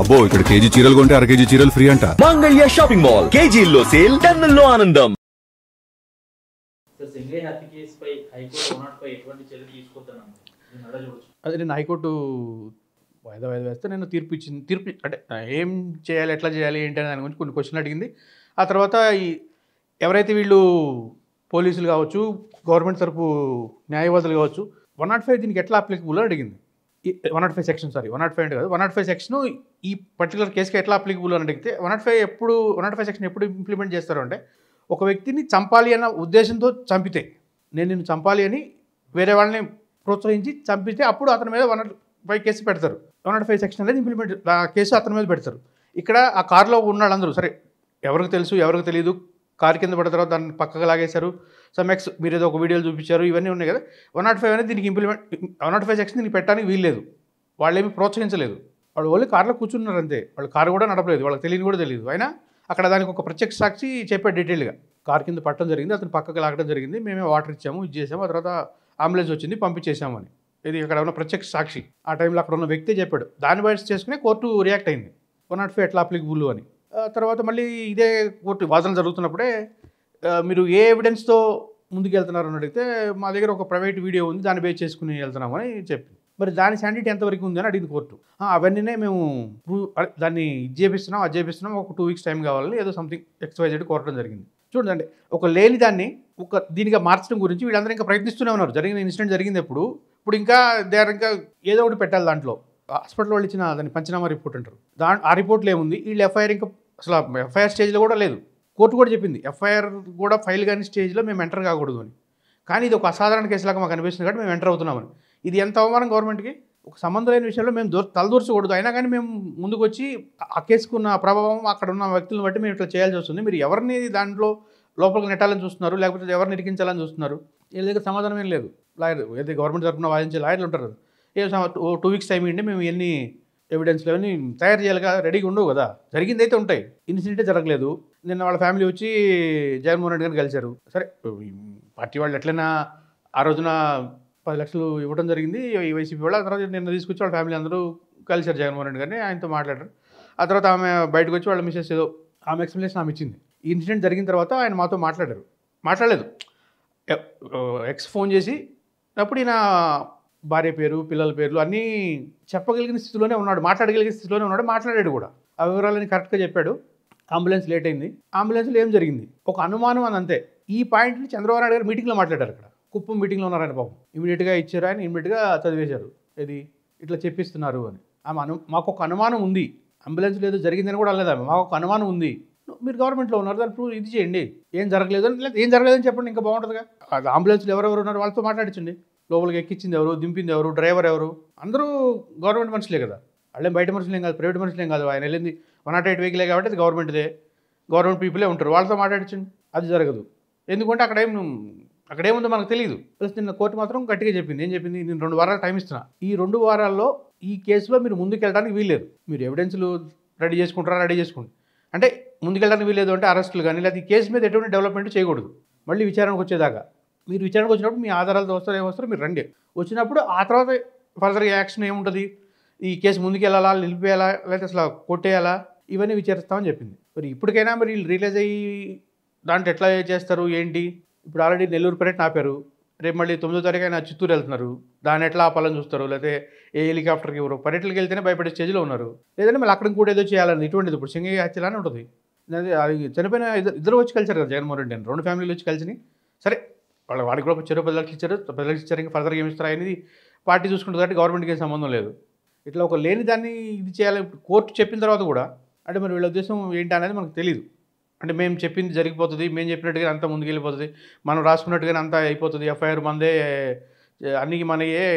అబ్బో ఇక్కడ కేజీ చీరలు కొంటే అర కేజీ చీరలు ఫ్రీ అంట. మంగళ్య షాపింగ్ మాల్ కేజీల్లో సేల్, టన్నుల్లో ఆనందం. అదే నేను హైకోర్టు వాయిదా వేస్తే నేను తీర్పు అంటే ఏం చేయాలి, ఎట్లా చేయాలి, ఏంటి అని దాని గురించి కొన్ని క్వశ్చన్లు అడిగింది. ఆ తర్వాత ఎవరైతే వీళ్ళు పోలీసులు కావచ్చు, గవర్నమెంట్ తరపు న్యాయవాదులు కావచ్చు, 105 దీనికి ఎట్లా అప్లికబుల్ అని అడిగింది. 105 సెక్షన్ 105 అంటే కాదు, 105 సెక్షన్ ఈ పర్టికులర్ కేసుకి ఎట్లా అప్లికబుల్ అని అడిగితే 105 సెక్షన్ ఎప్పుడు ఇంప్లిమెంట్ చేస్తారు అంటే, ఒక వ్యక్తిని చంపాలి అన్న ఉద్దేశంతో చంపితే, నేను నిన్ను చంపాలి అని వేరే వాళ్ళని ప్రోత్సహించి చంపితే అప్పుడు అతని మీద 105 కేసు పెడతారు. 105 సెక్షన్ అనేది ఇంప్లిమెంట్, ఆ కేసు అతని మీద పెడతారు. ఇక్కడ ఆ కారులో ఉన్న వాళ్ళందరూ సరే, ఎవరికి తెలుసు ఎవరికి తెలియదు, కారు కింద పడిన తర్వాత దాన్ని పక్కకు లాగేశారు, సమ్ఎక్స్ మీరు ఏదో ఒక వీడియోలు చూపించారు, ఇవన్నీ ఉన్నాయి కదా. 105 అనేది దీనికి 105 సెక్షన్ దీనికి పెట్టడానికి వీల్లేదు. వాళ్ళు ఏమి ప్రోత్సహించలేదు, వాళ్ళు ఓన్లీ కారులో కూర్చున్నారు అంతే. వాళ్ళు కారు కూడా నడపలేదు, వాళ్ళకి తెలియని కూడా తెలియదు. అయినా అక్కడ దానికి ఒక ప్రత్యక్ష సాక్షి చెప్పాడు డీటెయిల్గా, కారు కింద పట్టడం జరిగింది, అతను పక్కకు లాగడం జరిగింది, మేమే వాటర్ ఇచ్చాము, ఇది చేసాము, ఆ తర్వాత అంబులెన్స్ వచ్చింది పంపించేసాము అని. ఇది అక్కడ ఉన్న ప్రత్యక్ష సాక్షి, ఆ టైంలో అక్కడ ఉన్న వ్యక్తి చెప్పాడు. దాన్ని బయట చేసుకునే కోర్టు రియాక్ట్ అయింది, 105 ఎట్లా అప్లికబుల్ అని. తర్వాత మళ్ళీ ఇదే కోర్టు వాదన జరుగుతున్నప్పుడే మీరు ఏ ఎవిడెన్స్తో ముందుకు వెళ్తున్నారు అని అడిగితే, మా దగ్గర ఒక ప్రైవేట్ వీడియో ఉంది, దాన్ని బేస్ చేసుకుని వెళ్తున్నామని చెప్పింది. మరి దాని శాండిటీ ఎంతవరకు ఉంది అని అడిగింది కోర్టు. అవన్నీనే మేము దాన్ని ఇది చేపిస్తున్నాం, అది చేపిస్తున్నాం, ఒక 2 వీక్స్ టైం కావాలని ఏదో సంథింగ్ XYZ కోరడం జరిగింది. చూడండి, ఒక లేని దాన్ని ఒక దీనిగా మార్చడం గురించి వీళ్ళందరూ ఇంకా ప్రయత్నిస్తూనే ఉన్నారు. జరిగిన ఇన్సిడెంట్ జరిగింది ఇప్పుడు ఇంకా ఇంకా ఏదో ఒకటి పెట్టాలి. దాంట్లో హాస్పిటల్ వాళ్ళు ఇచ్చిన దాన్ని పంచనామా రిపోర్ట్ అంటారు, ఆ రిపోర్ట్లో ఏముంది, వీళ్ళు ఎఫ్ఐఆర్ ఇంకా అసలు ఎఫ్ఐఆర్ స్టేజ్లో కూడా లేదు. కోర్టు కూడా చెప్పింది ఎఫ్ఐఆర్ కూడా ఫైల్ కాని స్టేజ్లో మేము ఎంటర్ కాకూడదు అని. కానీ ఇది ఒక అసాధారణ కేసులాగా మాకు అనిపిస్తుంది కాబట్టి మేము ఎంటర్ అవుతున్నామని. ఇది ఎంత అవమానం గవర్నమెంట్కి. ఒక సంబంధం లేని విషయంలో మేము తలదూర్చకూడదు, అయినా కానీ మేము ముందుకు వచ్చి ఆ కేసుకున్న ప్రభావం అక్కడ ఉన్న వ్యక్తులను బట్టి మేము ఇట్లా చేయాల్సి వస్తుంది. మీరు ఎవరిని దాంట్లో లోపలికి నెట్టాలని చూస్తున్నారు, లేకపోతే ఎవరిని ఇరికించాలని చూస్తున్నారు. వీళ్ళ దగ్గర సమాధానం ఏం లేదు. లాయర్ ఏదైతే గవర్నమెంట్ తరఫున వాదించే లాయర్లు ఉంటారు కదా, 2 వీక్స్ టైం ఇవ్వండి, మేము ఎన్ని ఎవిడెన్స్లు అవన్నీ తయారు చేయాలిగా, రెడీగా ఉండవు కదా. జరిగింది అయితే ఉంటాయి, ఇన్సిడెంటే జరగలేదు. నిన్న వాళ్ళ ఫ్యామిలీ వచ్చి జగన్మోహన్ రెడ్డి గారిని కలిశారు. సరే, పార్టీ వాళ్ళు ఎట్లయినా ఆ రోజున 10 లక్షలు ఇవ్వడం జరిగింది ఈ వైసీపీ వాళ్ళు. ఆ తర్వాత నిన్న తీసుకొచ్చి వాళ్ళ ఫ్యామిలీ అందరూ కలిశారు జగన్మోహన్ రెడ్డి గారిని, ఆయనతో మాట్లాడారు. ఆ తర్వాత ఆమె బయటకు వచ్చి వాళ్ళ మిసెస్ ఏదో ఆమె ఎక్స్ప్లెనేషన్ ఆమె ఇచ్చింది. ఈ ఇన్సిడెంట్ జరిగిన తర్వాత ఆయన మాతో మాట్లాడలేదు. ఎక్స్ ఫోన్ చేసి అప్పుడు ఈయన భార్య పేరు, పిల్లల పేర్లు అన్నీ చెప్పగలిగిన స్థితిలోనే ఉన్నాడు, మాట్లాడగలిగిన స్థితిలోనే ఉన్నాడు, మాట్లాడాడు కూడా. ఆ వివరాలని కరెక్ట్గా చెప్పాడు. అంబులెన్స్ లేట్ అయింది, అంబులెన్స్లో ఏం జరిగింది ఒక అనుమానం అని అంతే. ఈ పాయింట్ని చంద్రబాబు నాయుడు గారు మీటింగ్లో మాట్లాడారు. అక్కడ కుప్పం మీటింగ్లో ఉన్నారు ఆయన. పాపం ఇమీడియట్గా ఇచ్చారు, ఆయన ఇమీడియట్గా చదివేశారు, ఇది ఇట్లా చెప్పిస్తున్నారు అని. మాకు ఒక అనుమానం ఉంది, అంబులెన్స్ లేదు జరిగిందని కూడా అనలేదు ఆమె. మాకు ఒక అనుమానం ఉంది, మీరు గవర్నమెంట్లో ఉన్నారు, దాన్ని ప్రూవ్ ఇది చేయండి, ఏం జరగలేదు అని. లేదా ఏం జరగలేదని చెప్పండి, ఇంకా బాగుంటుందిగా. అంబులెన్స్లో ఎవరెవరు ఉన్నారు వాళ్ళతో మాట్లాడించండి, లోపలికి ఎక్కించింది ఎవరు, దింపింది ఎవరు, డ్రైవర్ ఎవరు, అందరూ గవర్నమెంట్ మనుషులే కదా. వాళ్ళేం బయట మనుషులేం కాదు, ప్రైవేట్ మనుషులేం కాదు. ఆయన వెళ్ళింది 108 వెహికలే కాబట్టి అది గవర్నమెంట్దే, గవర్నమెంట్ పీపులే ఉంటారు, వాళ్ళతో మాట్లాడించండి. అది జరగదు, ఎందుకంటే అక్కడేముందో మనకు తెలియదు. ప్లస్ నిన్న కోర్టు మాత్రం గట్టిగా చెప్పింది. ఏం చెప్పింది, నేను 2 వారాలు టైం ఇస్తున్నా, ఈ 2 వారాల్లో ఈ కేసులో మీరు ముందుకు వెళ్ళడానికి వీల్లేదు. మీరు ఎవిడెన్స్లు రెడీ చేసుకోండి. అంటే ముందుకెళ్ళడానికి వీల్లేదు అంటే అరెస్టులు కానీ లేదా ఈ కేసు మీద ఎటువంటి డెవలప్మెంట్ చేయకూడదు. మళ్ళీ విచారణకు వచ్చేదాకా మీరు విచారణకు వచ్చినప్పుడు మీ ఆధారాలతో ఏమొస్తారో మీరు రండి. వచ్చినప్పుడు ఆ తర్వాత ఫర్దర్ యాక్షన్ ఏముంటుంది, ఈ కేసు ముందుకెళ్ళాలా, నిలిపేయాలా, లేకపోతే అసలు కొట్టేయాలా, ఇవన్నీ విచారిస్తామని చెప్పింది. మరి ఇప్పటికైనా మరి వీళ్ళు రిలీజ్ అయ్యి దాంట్లో ఎట్లా చేస్తారు ఏంటి. ఇప్పుడు ఆల్రెడీ నెల్లూరు పర్యటన ఆపారు, రేపు మళ్ళీ 9వ తారీఖు ఆయన చిత్తూరు వెళ్తున్నారు, దాన్ని ఎట్లా ఆపాలని చూస్తారు. లేకపోతే ఏ హెలికాప్టర్కి ఎవరు పర్యటనకి వెళ్తేనే భయపడే స్టేజ్లో ఉన్నారు, లేదంటే మళ్ళీ అక్కడికి కూడా ఏదో చేయాలని. ఇటువంటిది ఇప్పుడు సింగయ్య హత్యలానే ఉంటుంది. అది చనిపోయిన ఇద్దరు వచ్చి కలిసారు కదా జగన్మోహన్ రెడ్డి అని, 2 ఫ్యామిలీలు వచ్చి కలిసి. సరే, వాడికి కూడా 10 లక్షలు ఇచ్చారు, 10 లక్షలు ఇచ్చారు, ఇంకా ఫర్దర్గా ఏమి ఇస్తారు అనేది పార్టీ చూసుకుంటుంది కాబట్టి గవర్నమెంట్కి ఏం సంబంధం లేదు. ఇట్లా ఒక లేని దాన్ని ఇది చేయాలి. కోర్టు చెప్పిన తర్వాత కూడా అంటే మరి వీళ్ళ ఉద్దేశం ఏంటి అనేది మనకు తెలియదు. అంటే మేము చెప్పింది జరిగిపోతుంది, మేము చెప్పినట్టుగా అంతా ముందుకు వెళ్ళిపోతుంది, మనం రాసుకున్నట్టుగానే అంతా అయిపోతుంది, ఎఫ్ఐఆర్ మందే, అన్నీ మనయే,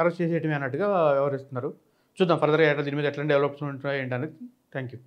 అరెస్ట్ చేసేయటమే అన్నట్టుగా వ్యవహరిస్తున్నారు. చూద్దాం ఫర్దర్గా దీని మీద ఎట్లాంటి డెవలప్మెంట్ ఏంటనేది. Thank you.